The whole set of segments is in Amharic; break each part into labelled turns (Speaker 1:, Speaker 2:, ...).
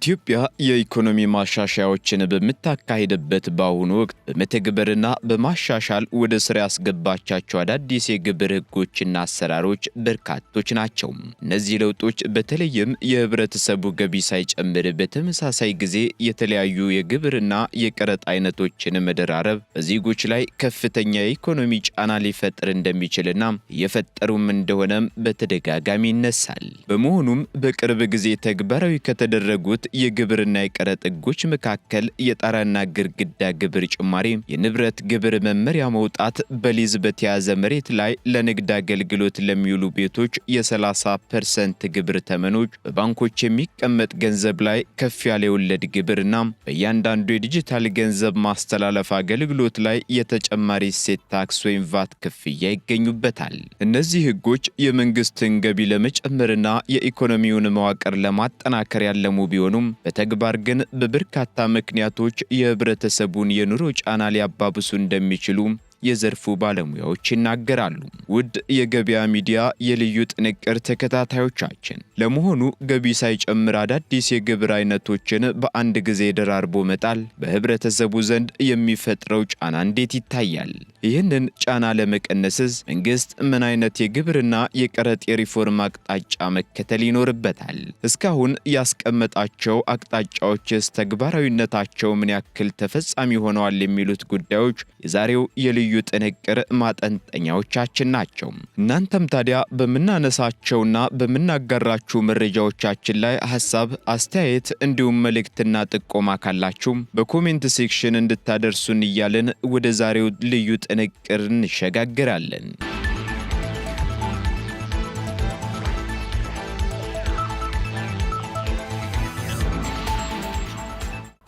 Speaker 1: ኢትዮጵያ የኢኮኖሚ ማሻሻያዎችን በምታካሂድበት በአሁኑ ወቅት በመተግበርና በማሻሻል ወደ ስራ ያስገባቻቸው አዳዲስ የግብር ህጎችና አሰራሮች በርካቶች ናቸው። እነዚህ ለውጦች በተለይም የህብረተሰቡ ገቢ ሳይጨምር በተመሳሳይ ጊዜ የተለያዩ የግብርና የቀረጥ አይነቶችን መደራረብ በዜጎች ላይ ከፍተኛ የኢኮኖሚ ጫና ሊፈጥር እንደሚችልና እየፈጠሩም እንደሆነም በተደጋጋሚ ይነሳል። በመሆኑም በቅርብ ጊዜ ተግባራዊ ከተደረጉት የግብርና የቀረጥ ህጎች መካከል የጣራና ግድግዳ ግብር ጭማሪ፣ የንብረት ግብር መመሪያ መውጣት፣ በሊዝ በተያዘ መሬት ላይ ለንግድ አገልግሎት ለሚውሉ ቤቶች የ30% ግብር ተመኖች፣ በባንኮች የሚቀመጥ ገንዘብ ላይ ከፍ ያለ የወለድ ግብርና በእያንዳንዱ የዲጂታል ገንዘብ ማስተላለፍ አገልግሎት ላይ የተጨማሪ እሴት ታክስ ወይም ቫት ክፍያ ይገኙበታል። እነዚህ ህጎች የመንግስትን ገቢ ለመጨመርና የኢኮኖሚውን መዋቅር ለማጠናከር ያለሙ ቢሆኑም በተግባር ግን በበርካታ ምክንያቶች የህብረተሰቡን የኑሮ ጫና ሊያባብሱ እንደሚችሉ የዘርፉ ባለሙያዎች ይናገራሉ። ውድ የገበያ ሚዲያ የልዩ ጥንቅር ተከታታዮቻችን፣ ለመሆኑ ገቢ ሳይጨምር አዳዲስ የግብር አይነቶችን በአንድ ጊዜ ደራርቦ መጣል በህብረተሰቡ ዘንድ የሚፈጥረው ጫና እንዴት ይታያል? ይህንን ጫና ለመቀነስስ መንግስት ምን አይነት የግብርና የቀረጥ የሪፎርም አቅጣጫ መከተል ይኖርበታል? እስካሁን ያስቀመጣቸው አቅጣጫዎችስ ተግባራዊነታቸው ምን ያክል ተፈጻሚ ሆነዋል? የሚሉት ጉዳዮች የዛሬው የልዩ ጥንቅር ማጠንጠኛዎቻችን ናቸው። እናንተም ታዲያ በመናነሳቸውና በመናጋራችሁ መረጃዎቻችን ላይ ሐሳብ፣ አስተያየት እንዲሁም መልእክትና ጥቆማ ካላችሁ በኮሜንት ሴክሽን እንድታደርሱን እያልን ወደ ዛሬው ልዩ ጥንቅር እንሸጋግራለን።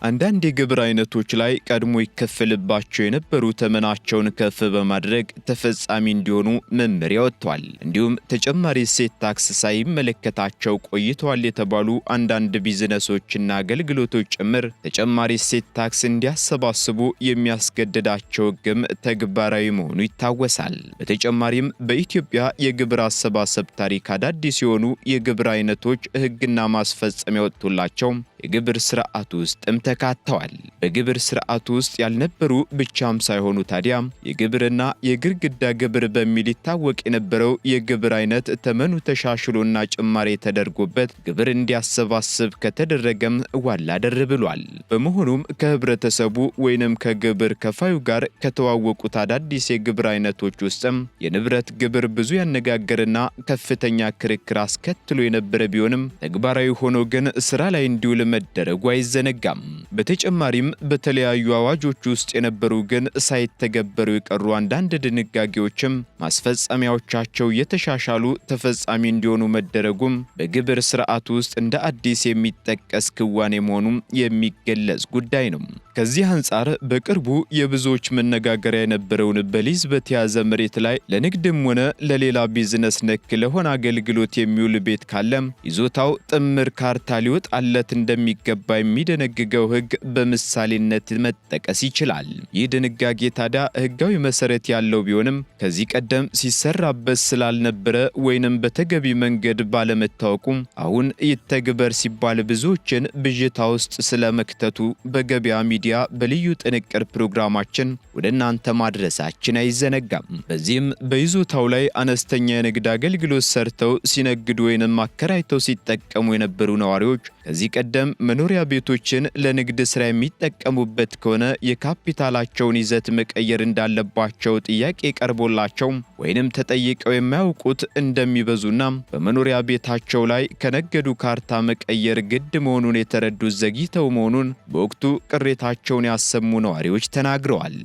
Speaker 1: አንዳንድ የግብር አይነቶች ላይ ቀድሞ ይከፈልባቸው የነበሩ ተመናቸውን ከፍ በማድረግ ተፈጻሚ እንዲሆኑ መመሪያ ወጥቷል። እንዲሁም ተጨማሪ እሴት ታክስ ሳይመለከታቸው ቆይተዋል የተባሉ አንዳንድ ቢዝነሶችና አገልግሎቶች ጭምር ተጨማሪ እሴት ታክስ እንዲያሰባስቡ የሚያስገድዳቸው ሕግም ተግባራዊ መሆኑ ይታወሳል። በተጨማሪም በኢትዮጵያ የግብር አሰባሰብ ታሪክ አዳዲስ የሆኑ የግብር አይነቶች ሕግና ማስፈጸሚያ ወጥቶላቸው የግብር ስርዓቱ ውስጥም ተካተዋል። በግብር ስርዓቱ ውስጥ ያልነበሩ ብቻም ሳይሆኑ ታዲያ የግብርና የግድግዳ ግብር በሚል ይታወቅ የነበረው የግብር አይነት ተመኑ ተሻሽሎና ጭማሪ ተደርጎበት ግብር እንዲያሰባስብ ከተደረገም ዋላ ደር ብሏል። በመሆኑም ከህብረተሰቡ ወይንም ከግብር ከፋዩ ጋር ከተዋወቁት አዳዲስ የግብር አይነቶች ውስጥም የንብረት ግብር ብዙ ያነጋገርና ከፍተኛ ክርክር አስከትሎ የነበረ ቢሆንም ተግባራዊ ሆኖ ግን ስራ ላይ እንዲውል መደረጉ አይዘነጋም። በተጨማሪም በተለያዩ አዋጆች ውስጥ የነበሩ ግን ሳይተገበሩ የቀሩ አንዳንድ ድንጋጌዎችም ማስፈጸሚያዎቻቸው የተሻሻሉ ተፈጻሚ እንዲሆኑ መደረጉም በግብር ስርዓቱ ውስጥ እንደ አዲስ የሚጠቀስ ክዋኔ መሆኑም የሚገለጽ ጉዳይ ነው። ከዚህ አንጻር በቅርቡ የብዙዎች መነጋገሪያ የነበረውን በሊዝ በተያዘ መሬት ላይ ለንግድም ሆነ ለሌላ ቢዝነስ ነክ ለሆነ አገልግሎት የሚውል ቤት ካለም ይዞታው ጥምር ካርታ ሊወጣለት እንደሚገባ የሚደነግገው ህግ በምሳሌነት መጠቀስ ይችላል። ይህ ድንጋጌ ታዲያ ህጋዊ መሰረት ያለው ቢሆንም ከዚህ ቀደም ሲሰራበት ስላልነበረ ወይንም በተገቢ መንገድ ባለመታወቁም አሁን ይተግበር ሲባል ብዙዎችን ብዥታ ውስጥ ስለመክተቱ በገበያ ሚዲያ በልዩ ጥንቅር ፕሮግራማችን ወደ እናንተ ማድረሳችን አይዘነጋም። በዚህም በይዞታው ላይ አነስተኛ የንግድ አገልግሎት ሰርተው ሲነግዱ ወይንም አከራይተው ሲጠቀሙ የነበሩ ነዋሪዎች ከዚህ ቀደም መኖሪያ ቤቶችን ለንግድ ስራ የሚጠቀሙበት ከሆነ የካፒታላቸውን ይዘት መቀየር እንዳለባቸው ጥያቄ ቀርቦላቸው ወይንም ተጠይቀው የማያውቁት እንደሚበዙና በመኖሪያ ቤታቸው ላይ ከነገዱ ካርታ መቀየር ግድ መሆኑን የተረዱት ዘግይተው መሆኑን በወቅቱ ቅሬታቸውን ያሰሙ ነዋሪዎች ተናግረዋል።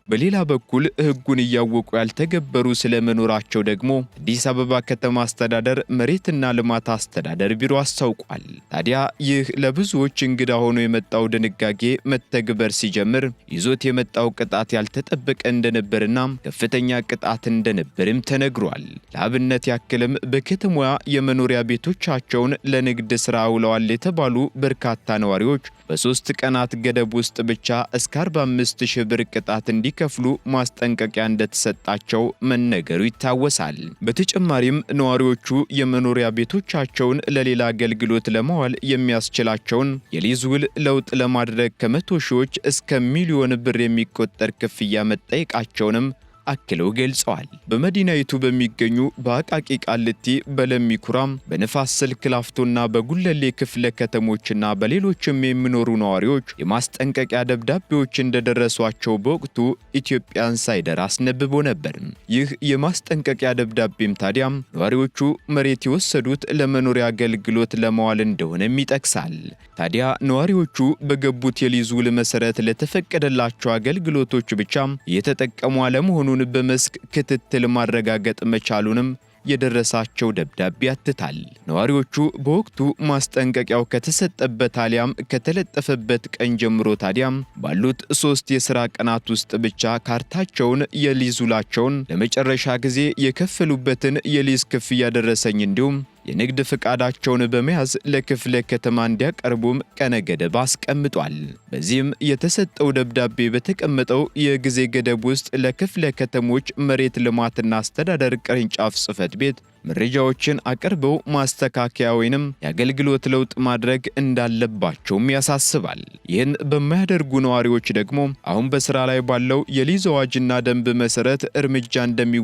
Speaker 1: በሌላ በኩል ህጉን እያወቁ ያልተገበሩ ስለመኖራቸው ደግሞ አዲስ አበባ ከተማ አስተዳደር መሬትና ልማት አስተዳደር ቢሮ አስታውቋል። ታዲያ ይህ ለብዙዎች እንግዳ ሆኖ የመጣው ድንጋጌ መተግበር ሲጀምር ይዞት የመጣው ቅጣት ያልተጠበቀ እንደነበርና ከፍተኛ ቅጣት እንደነበርም ተነግሯል። ለአብነት ያክልም በከተማዋ የመኖሪያ ቤቶቻቸውን ለንግድ ስራ አውለዋል የተባሉ በርካታ ነዋሪዎች በ3 ቀናት ገደብ ውስጥ ብቻ እስከ 45,000 ብር ቅጣት እንዲከፍሉ ማስጠንቀቂያ እንደተሰጣቸው መነገሩ ይታወሳል። በተጨማሪም ነዋሪዎቹ የመኖሪያ ቤቶቻቸውን ለሌላ አገልግሎት ለማዋል የሚያስችላቸውን የሊዝ ውል ለውጥ ለማድረግ ከ100 ሺዎች እስከ ሚሊዮን ብር የሚቆጠር ክፍያ መጠየቃቸውንም አክለው ገልጸዋል። በመዲናይቱ በሚገኙ በአቃቂ ቃሊቲ፣ በለሚ ኩራም፣ በንፋስ ስልክ ላፍቶና በጉለሌ ክፍለ ከተሞችና በሌሎችም የሚኖሩ ነዋሪዎች የማስጠንቀቂያ ደብዳቤዎች እንደደረሷቸው በወቅቱ ኢትዮጵያ ኢንሳይደር አስነብቦ ነበር። ይህ የማስጠንቀቂያ ደብዳቤም ታዲያም ነዋሪዎቹ መሬት የወሰዱት ለመኖሪያ አገልግሎት ለማዋል እንደሆነም ይጠቅሳል። ታዲያ ነዋሪዎቹ በገቡት የሊዝ ውል መሰረት ለተፈቀደላቸው አገልግሎቶች ብቻ እየተጠቀሙ አለመሆኑን በመስክ ክትትል ማረጋገጥ መቻሉንም የደረሳቸው ደብዳቤ ያትታል። ነዋሪዎቹ በወቅቱ ማስጠንቀቂያው ከተሰጠበት አሊያም ከተለጠፈበት ቀን ጀምሮ ታዲያም ባሉት 3 የሥራ ቀናት ውስጥ ብቻ ካርታቸውን፣ የሊዝ ውላቸውን፣ ለመጨረሻ ጊዜ የከፈሉበትን የሊዝ ክፍያ ደረሰኝ እንዲሁም የንግድ ፍቃዳቸውን በመያዝ ለክፍለ ከተማ እንዲያቀርቡም ቀነ ገደብ አስቀምጧል። በዚህም የተሰጠው ደብዳቤ በተቀመጠው የጊዜ ገደብ ውስጥ ለክፍለ ከተሞች መሬት ልማትና አስተዳደር ቅርንጫፍ ጽሕፈት ቤት መረጃዎችን አቅርበው ማስተካከያ ወይንም የአገልግሎት ለውጥ ማድረግ እንዳለባቸውም ያሳስባል። ይህን በማያደርጉ ነዋሪዎች ደግሞ አሁን በስራ ላይ ባለው የሊዝ አዋጅና ደንብ መሰረት እርምጃ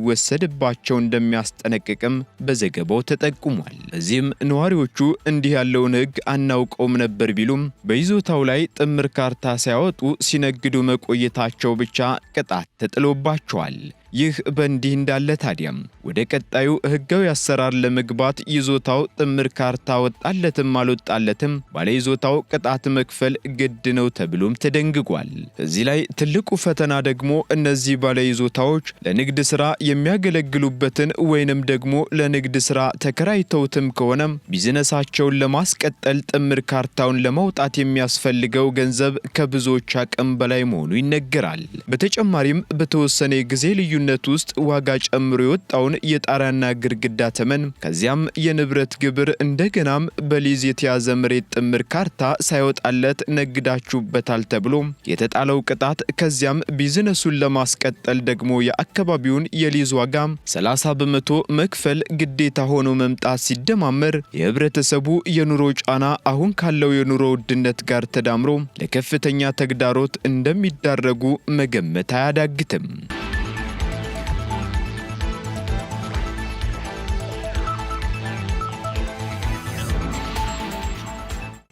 Speaker 1: እንደሚወሰድባቸው እንደሚያስጠነቅቅም በዘገባው ተጠቁሟል። በዚህም ነዋሪዎቹ እንዲህ ያለውን ሕግ አናውቀውም ነበር ቢሉም በይዞታው ላይ ጥምር ካርታ ሳያወጡ ሲነግዱ መቆየታቸው ብቻ ቅጣት ተጥሎባቸዋል። ይህ በእንዲህ እንዳለ ታዲያም ወደ ቀጣዩ ሕጋዊ አሰራር ለመግባት ይዞታው ጥምር ካርታ ወጣለትም አልወጣለትም ባለይዞታው ቅጣት መክፈል ግድ ነው ተብሎም ተደንግጓል። እዚህ ላይ ትልቁ ፈተና ደግሞ እነዚህ ባለይዞታዎች ለንግድ ሥራ የሚያገለግሉበትን ወይንም ደግሞ ለንግድ ሥራ ተከራይተውትም ከሆነም ቢዝነሳቸውን ለማስቀጠል ጥምር ካርታውን ለማውጣት የሚያስፈልገው ገንዘብ ከብዙዎች አቅም በላይ መሆኑ ይነገራል። በተጨማሪም በተወሰነ ጊዜ ልዩነት ውስጥ ዋጋ ጨምሮ የወጣውን የጣሪያና ግድግዳ ተመን ከዚያም የንብረት ግብር እንደገናም በሊዝ የተያዘ መሬት ጥምር ካርታ ሳይወጣለት ነግዳችሁበታል ተብሎ የተጣለው ቅጣት ከዚያም ቢዝነሱን ለማስቀጠል ደግሞ የአካባቢውን የሊዝ ዋጋ 30 በመቶ መክፈል ግዴታ ሆኖ መምጣት ሲደማመር የህብረተሰቡ የኑሮ ጫና አሁን ካለው የኑሮ ውድነት ጋር ተዳምሮ ለከፍተኛ ተግዳሮት እንደሚዳረጉ መገመት አያዳግትም።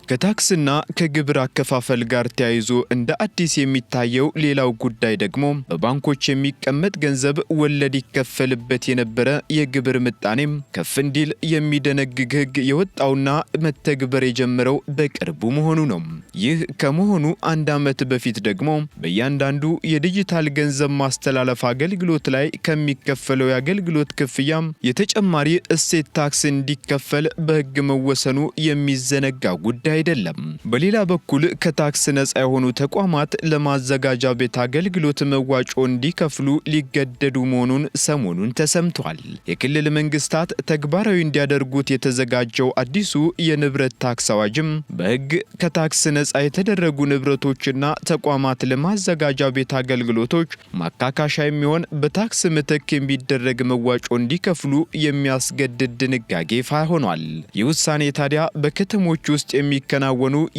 Speaker 1: ከታክስና ከግብር አከፋፈል ጋር ተያይዞ እንደ አዲስ የሚታየው ሌላው ጉዳይ ደግሞ በባንኮች የሚቀመጥ ገንዘብ ወለድ ይከፈልበት የነበረ የግብር ምጣኔም ከፍ እንዲል የሚደነግግ ሕግ የወጣውና መተግበር የጀመረው በቅርቡ መሆኑ ነው። ይህ ከመሆኑ 1 ዓመት በፊት ደግሞ በእያንዳንዱ የዲጂታል ገንዘብ ማስተላለፍ አገልግሎት ላይ ከሚከፈለው የአገልግሎት ክፍያም የተጨማሪ እሴት ታክስ እንዲከፈል በሕግ መወሰኑ የሚዘነጋ ጉዳይ አይደለም። በሌላ በኩል ከታክስ ነፃ የሆኑ ተቋማት ለማዘጋጃ ቤት አገልግሎት መዋጮ እንዲከፍሉ ሊገደዱ መሆኑን ሰሞኑን ተሰምቷል። የክልል መንግስታት ተግባራዊ እንዲያደርጉት የተዘጋጀው አዲሱ የንብረት ታክስ አዋጅም በሕግ ከታክስ ነፃ የተደረጉ ንብረቶችና ተቋማት ለማዘጋጃ ቤት አገልግሎቶች ማካካሻ የሚሆን በታክስ ምትክ የሚደረግ መዋጮ እንዲከፍሉ የሚያስገድድ ድንጋጌ ይፋ ሆኗል። ይህ ውሳኔ ታዲያ በከተሞች ውስጥ የሚከናወኑ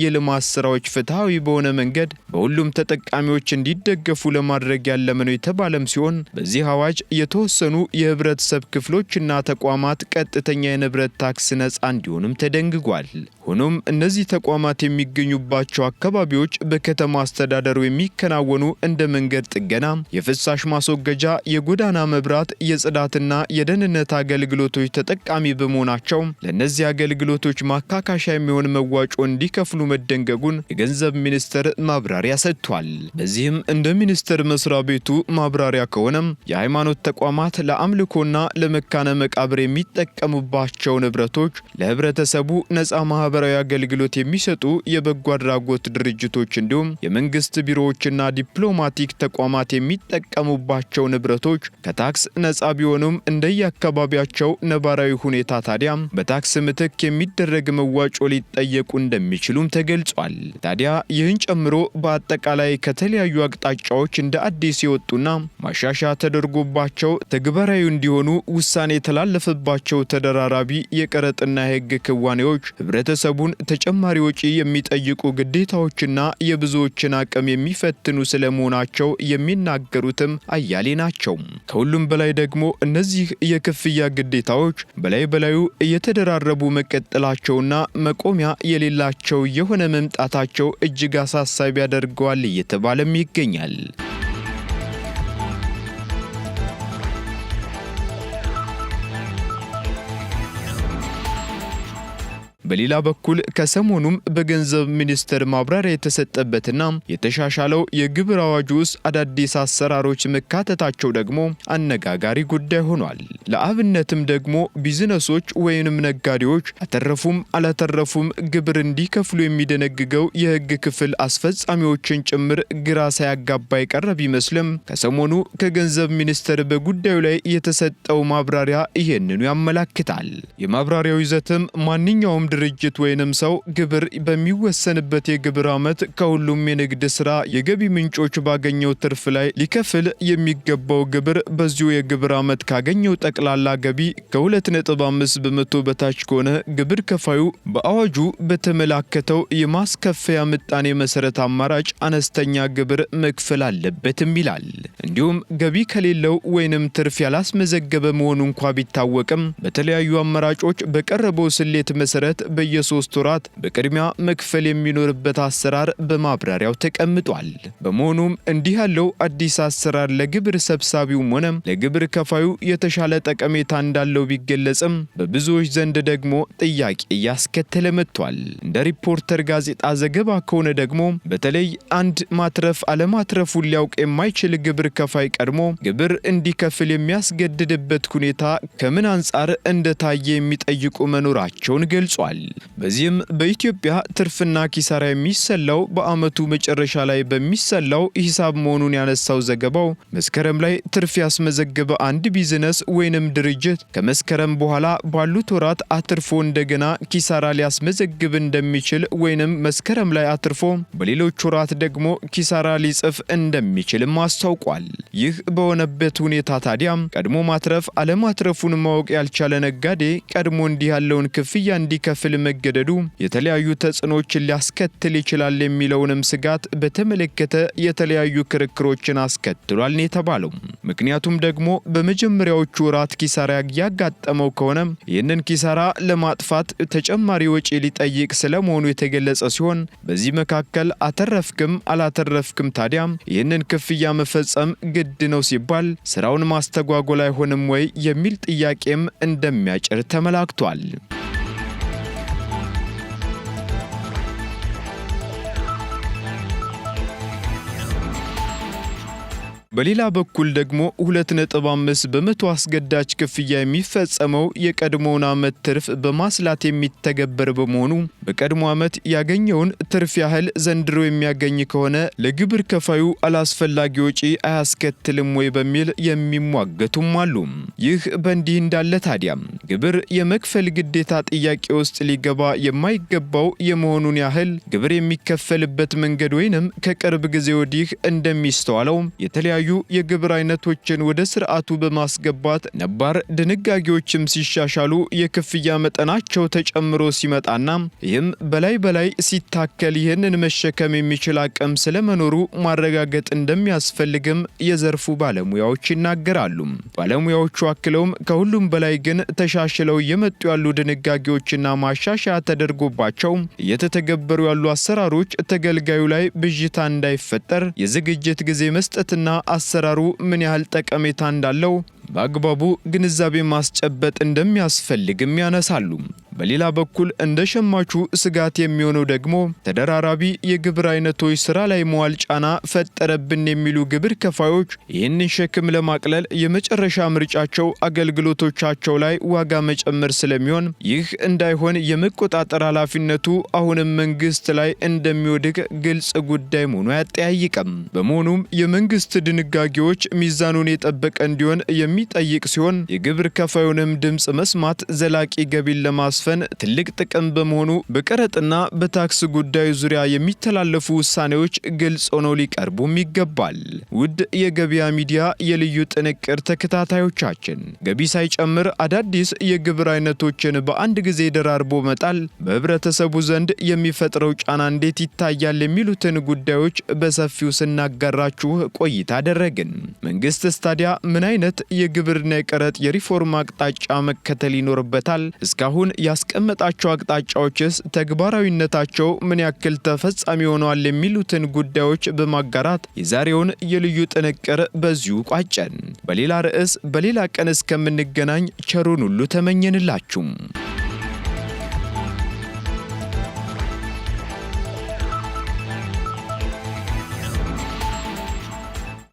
Speaker 1: የልማት ስራዎች ፍትሃዊ በሆነ መንገድ በሁሉም ተጠቃሚዎች እንዲደገፉ ለማድረግ ያለመ ነው የተባለም ሲሆን በዚህ አዋጅ የተወሰኑ የህብረተሰብ ክፍሎችና ተቋማት ቀጥተኛ የንብረት ታክስ ነፃ እንዲሆኑም ተደንግጓል። ሆኖም እነዚህ ተቋማት የሚገኙባቸው አካባቢዎች በከተማ አስተዳደሩ የሚከናወኑ እንደ መንገድ ጥገና፣ የፍሳሽ ማስወገጃ፣ የጎዳና መብራት፣ የጽዳትና የደህንነት አገልግሎቶች ተጠቃሚ በመሆናቸው ለእነዚህ አገልግሎቶች ማካካሻ የሚሆን መዋጮ እንዲከፍሉ መደንገጉን የገንዘብ ሚኒስቴር ማብራሪያ ሰጥቷል። በዚህም እንደ ሚኒስቴር መስሪያ ቤቱ ማብራሪያ ከሆነም የሃይማኖት ተቋማት ለአምልኮና ለመካነ መቃብር የሚጠቀሙባቸው ንብረቶች ለህብረተሰቡ ነፃ ማህበራዊ አገልግሎት የሚሰጡ የበጎ አድራጎት ድርጅቶች እንዲሁም የመንግስት ቢሮዎችና ዲፕሎማቲክ ተቋማት የሚጠቀሙባቸው ንብረቶች ከታክስ ነፃ ቢሆኑም እንደየአካባቢያቸው ነባራዊ ሁኔታ ታዲያ በታክስ ምትክ የሚደረግ መዋጮ ሊጠየቁ እንደሚችሉም ተገልጿል። ታዲያ ይህን ጨምሮ በአጠቃላይ ከተለያዩ አቅጣጫዎች እንደ አዲስ የወጡና ማሻሻያ ተደርጎባቸው ተግባራዊ እንዲሆኑ ውሳኔ የተላለፈባቸው ተደራራቢ የቀረጥና የሕግ ክዋኔዎች ህብረተሰቡን ተጨማሪ ወጪ የሚጠይቁ ግዴታዎችና የብዙዎችን አቅም የሚፈትኑ ስለመሆናቸው የሚናገሩትም አያሌ ናቸው። ከሁሉም በላይ ደግሞ እነዚህ የክፍያ ግዴታዎች በላዩ እየተደራረቡ መቀጠላቸውና መቆሚያ የሌላቸው የሆነ መምጣታቸው እጅግ አሳሳቢ ያደርገዋል እየተባለም ይገኛል። በሌላ በኩል ከሰሞኑም በገንዘብ ሚኒስቴር ማብራሪያ የተሰጠበትና የተሻሻለው የግብር አዋጅ ውስጥ አዳዲስ አሰራሮች መካተታቸው ደግሞ አነጋጋሪ ጉዳይ ሆኗል። ለአብነትም ደግሞ ቢዝነሶች ወይንም ነጋዴዎች አተረፉም አላተረፉም ግብር እንዲከፍሉ የሚደነግገው የሕግ ክፍል አስፈጻሚዎችን ጭምር ግራ ሳያጋባ የቀረ ቢመስልም ከሰሞኑ ከገንዘብ ሚኒስቴር በጉዳዩ ላይ የተሰጠው ማብራሪያ ይሄንኑ ያመላክታል። የማብራሪያው ይዘትም ማንኛውም ድርጅት ወይንም ሰው ግብር በሚወሰንበት የግብር ዓመት ከሁሉም የንግድ ሥራ የገቢ ምንጮች ባገኘው ትርፍ ላይ ሊከፍል የሚገባው ግብር በዚሁ የግብር ዓመት ካገኘው ጠቅላላ ገቢ ከ2.5 በመቶ በታች ከሆነ ግብር ከፋዩ በአዋጁ በተመላከተው የማስከፈያ ምጣኔ መሰረት አማራጭ አነስተኛ ግብር መክፈል አለበትም ይላል። እንዲሁም ገቢ ከሌለው ወይንም ትርፍ ያላስመዘገበ መሆኑ እንኳ ቢታወቅም በተለያዩ አማራጮች በቀረበው ስሌት መሰረት በየ3 ወራት በቅድሚያ መክፈል የሚኖርበት አሰራር በማብራሪያው ተቀምጧል። በመሆኑም እንዲህ ያለው አዲስ አሰራር ለግብር ሰብሳቢውም ሆነ ለግብር ከፋዩ የተሻለ ጠቀሜታ እንዳለው ቢገለጽም በብዙዎች ዘንድ ደግሞ ጥያቄ እያስከተለ መጥቷል። እንደ ሪፖርተር ጋዜጣ ዘገባ ከሆነ ደግሞ በተለይ አንድ ማትረፍ አለማትረፉን ሊያውቅ የማይችል ግብር ከፋይ ቀድሞ ግብር እንዲከፍል የሚያስገድድበት ሁኔታ ከምን አንጻር እንደታየ የሚጠይቁ መኖራቸውን ገልጿል። በዚህም በኢትዮጵያ ትርፍና ኪሳራ የሚሰላው በዓመቱ መጨረሻ ላይ በሚሰላው ሂሳብ መሆኑን ያነሳው ዘገባው መስከረም ላይ ትርፍ ያስመዘገበ አንድ ቢዝነስ ወይንም ድርጅት ከመስከረም በኋላ ባሉት ወራት አትርፎ እንደገና ኪሳራ ሊያስመዘግብ እንደሚችል ወይንም መስከረም ላይ አትርፎ በሌሎች ወራት ደግሞ ኪሳራ ሊጽፍ እንደሚችልም አስታውቋል። ይህ በሆነበት ሁኔታ ታዲያ ቀድሞ ማትረፍ አለማትረፉን ማወቅ ያልቻለ ነጋዴ ቀድሞ እንዲህ ያለውን ክፍያ እንዲከፍል መገደዱ የተለያዩ ተጽዕኖችን ሊያስከትል ይችላል የሚለውንም ስጋት በተመለከተ የተለያዩ ክርክሮችን አስከትሏል የተባለው። ምክንያቱም ደግሞ በመጀመሪያዎቹ ወራት ኪሳራ ያጋጠመው ከሆነ ይህንን ኪሳራ ለማጥፋት ተጨማሪ ወጪ ሊጠይቅ ስለመሆኑ የተገለጸ ሲሆን በዚህ መካከል አተረፍክም አላተረፍክም ታዲያ ይህንን ክፍያ መፈጸም ግድ ነው ሲባል ስራውን ማስተጓጎል አይሆንም ወይ የሚል ጥያቄም እንደሚያጭር ተመላክቷል። በሌላ በኩል ደግሞ 2.5 በመቶ አስገዳጅ ክፍያ የሚፈጸመው የቀድሞውን ዓመት ትርፍ በማስላት የሚተገበር በመሆኑ በቀድሞ ዓመት ያገኘውን ትርፍ ያህል ዘንድሮ የሚያገኝ ከሆነ ለግብር ከፋዩ አላስፈላጊ ወጪ አያስከትልም ወይ በሚል የሚሟገቱም አሉ። ይህ በእንዲህ እንዳለ ታዲያ ግብር የመክፈል ግዴታ ጥያቄ ውስጥ ሊገባ የማይገባው የመሆኑን ያህል ግብር የሚከፈልበት መንገድ ወይንም ከቅርብ ጊዜ ወዲህ እንደሚስተዋለው የተለያዩ የግብር አይነቶችን ወደ ስርዓቱ በማስገባት ነባር ድንጋጌዎችም ሲሻሻሉ የክፍያ መጠናቸው ተጨምሮ ሲመጣና ይህም በላይ ሲታከል ይህንን መሸከም የሚችል አቅም ስለመኖሩ ማረጋገጥ እንደሚያስፈልግም የዘርፉ ባለሙያዎች ይናገራሉ። ባለሙያዎቹ አክለውም ከሁሉም በላይ ግን ተሻሽለው የመጡ ያሉ ድንጋጌዎችና ማሻሻያ ተደርጎባቸው እየተተገበሩ ያሉ አሰራሮች ተገልጋዩ ላይ ብዥታ እንዳይፈጠር የዝግጅት ጊዜ መስጠትና አሰራሩ ምን ያህል ጠቀሜታ እንዳለው በአግባቡ ግንዛቤ ማስጨበጥ እንደሚያስፈልግም ያነሳሉ። በሌላ በኩል እንደ ሸማቹ ስጋት የሚሆነው ደግሞ ተደራራቢ የግብር አይነቶች ስራ ላይ መዋል ጫና ፈጠረብን የሚሉ ግብር ከፋዮች ይህንን ሸክም ለማቅለል የመጨረሻ ምርጫቸው አገልግሎቶቻቸው ላይ ዋጋ መጨመር ስለሚሆን ይህ እንዳይሆን የመቆጣጠር ኃላፊነቱ አሁንም መንግስት ላይ እንደሚወድቅ ግልጽ ጉዳይ መሆኑ አያጠያይቅም። በመሆኑም የመንግስት ድንጋጌዎች ሚዛኑን የጠበቀ እንዲሆን የሚጠይቅ ሲሆን የግብር ከፋዩንም ድምፅ መስማት ዘላቂ ገቢን ለማስፈን ማስፈን ትልቅ ጥቅም በመሆኑ በቀረጥና በታክስ ጉዳዩ ዙሪያ የሚተላለፉ ውሳኔዎች ግልጽ ሆነው ሊቀርቡም ይገባል። ውድ የገበያ ሚዲያ የልዩ ጥንቅር ተከታታዮቻችን ገቢ ሳይጨምር አዳዲስ የግብር አይነቶችን በአንድ ጊዜ ደራርቦ መጣል በህብረተሰቡ ዘንድ የሚፈጥረው ጫና እንዴት ይታያል የሚሉትን ጉዳዮች በሰፊው ስናጋራችሁ ቆይታ አደረግን። መንግስትስ ታዲያ ምን አይነት የግብርና የቀረጥ የሪፎርም አቅጣጫ መከተል ይኖርበታል? እስካሁን ያስቀመጣቸው አቅጣጫዎችስ ተግባራዊነታቸው ምን ያክል ተፈጻሚ ሆነዋል? የሚሉትን ጉዳዮች በማጋራት የዛሬውን የልዩ ጥንቅር በዚሁ ቋጨን። በሌላ ርዕስ በሌላ ቀን እስከምንገናኝ ቸሩን ሁሉ ተመኘንላችሁ።